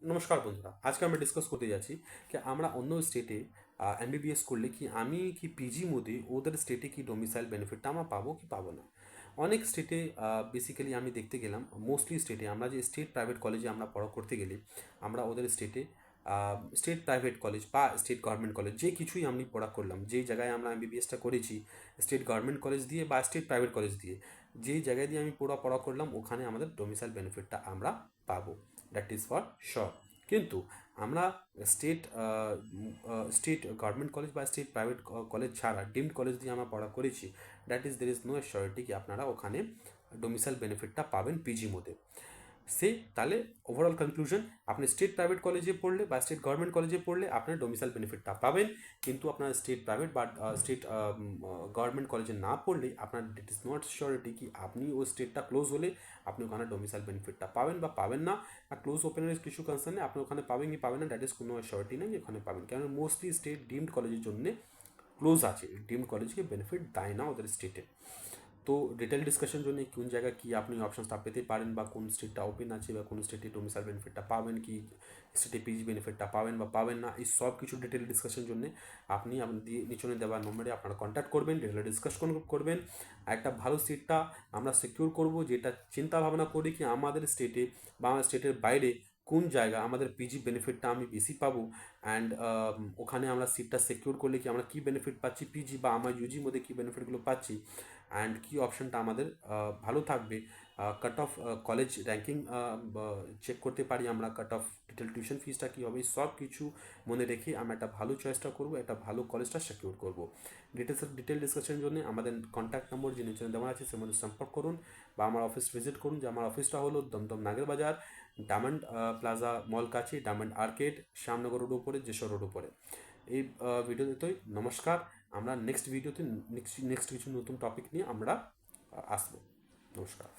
নমস্কার বন্ধুরা, আজকে আমরা ডিসকাস করতে যাচ্ছি কি আমরা অন্য স্টেটে এমবিবিএস করলে কি আমি কি পিজি মোডে ওদের স্টেটে কি ডোমিসাইল বেনিফিটটা আমরা পাবো কি পাবো না। অনেক স্টেটে বেসিক্যালি আমি দেখতে গেলাম, মোস্টলি স্টেটে আমরা যে স্টেট প্রাইভেট কলেজে আমরা পড়া করতে গেলে আমরা ওদের স্টেটে স্টেট প্রাইভেট কলেজ বা স্টেট গভর্নমেন্ট কলেজ যে কিছুই আমি পড়া করলাম, যেই জায়গায় আমরা এমবিবিএসটা করেছি স্টেট গভর্নমেন্ট কলেজ দিয়ে বা স্টেট প্রাইভেট কলেজ দিয়ে, যেই জায়গায় দিয়ে আমি পড়া করলাম ওখানে আমাদের ডোমিসাইল বেনিফিটটা আমরা পাবো, দ্যাট ইজ ফর শিওর। কিন্তু আমরা স্টেট স্টেট গভর্নমেন্ট কলেজ বা স্টেট প্রাইভেট কলেজ ছাড়া ডিমড কলেজ দিয়ে আমরা পড়া করেছি, that is there is no surety কি আপনারা ওখানে ডোমিসাইল বেনিফিটটা পাবেন পিজি মধ্যে। সে তাহলে ওভারঅল কনক্লুশন, আপনি স্টেট প্রাইভেট কলেজে পড়লে বা স্টেট গভর্নমেন্ট কলেজে পড়লে আপনার ডোমিসাইল বেনিফিটটা পাবেন, কিন্তু আপনার স্টেট প্রাইভেট বা স্টেট গভর্নমেন্ট কলেজে না পড়লে আপনার ইট ইজ নট শিওরিটি কি আপনি ওই স্টেটটা ক্লোজ হলে আপনি ওখানে ডোমিসাইল বেনিফিটটা পাবেন বা পাবেন না। আর ক্লোজ ওপেনের কিছু কনসার্নে আপনি ওখানে পাবেন কি পাবেন না, দ্যাট ইজ কোনো শিওরিটি নেই ওখানে পাবেন, কারণ মোস্টলি স্টেট ডিমড কলেজের জন্য ক্লোজ আছে, ডিমড কলেজকে বেনিফিট দেয় না ওদের স্টেটে। তো ডিটেল ডিসকাশন জন্য কোন জায়গায় কি আপনি অপশনসটা পেতে পারেন বা কোন স্টেটটা ওপেন আছে বা কোন স্টেটে ডোমিসাইল বেনিফিটটা পাবেন, কি স্টেটে পিজি বেনিফিটটা পাবেন বা পাবেন না, এই সব কিছু ডিটেল ডিসকাশন জন্য আপনি নিচনে দেওয়া নম্বরে আপনারা কন্ট্যাক্ট করবেন, ডিটেল ডিসকাশন করবেন। একটা ভালো সিটটা আমরা সিকিউর করব, যেটা চিন্তা ভাবনা করি কি আমাদের স্টেটে বা আমার স্টেটের বাইরে কোন জায়গা আমাদের পিজি বেনিফিটটা আমি বেশি পাবো, অ্যান্ড ওখানে আমরা সিটটা সিকিউর করলে কি আমরা কী বেনিফিট পাচ্ছি পিজি বা আমার ইউজির মধ্যে কী বেনিফিটগুলো পাচ্ছি, অ্যান্ড কী অপশানটা আমাদের ভালো থাকবে। Cut off college ranking check করতে পারি আমরা, কাট অফ ডিটেল টিউশন ফিসটা কী হবে, সব কিছু মনে রেখে আমরা একটা ভালো চয়েসটা করবো, একটা ভালো কলেজটা সিকিউর করবো। ডিটেল ডিসকাশনের জন্য আমাদের কন্ট্যাক্ট নম্বর যে নিচে দেওয়া আছে সে মধ্যে সম্পর্ক করুন বা আমার অফিস ভিজিট করুন, যে আমার অফিসটা হলো দমদম নাগের বাজার, ডায়মন্ড প্লাজা মল কাছে, ডায়মন্ড আর্কেড, শ্যামনগর রোড উপরে, যশোর রোড উপরে। এই ভিডিওতেই নমস্কার। আমরা নেক্সট ভিডিওতে নেক্সট কিছু নতুন টপিক নিয়ে আমরা আসবো। নমস্কার।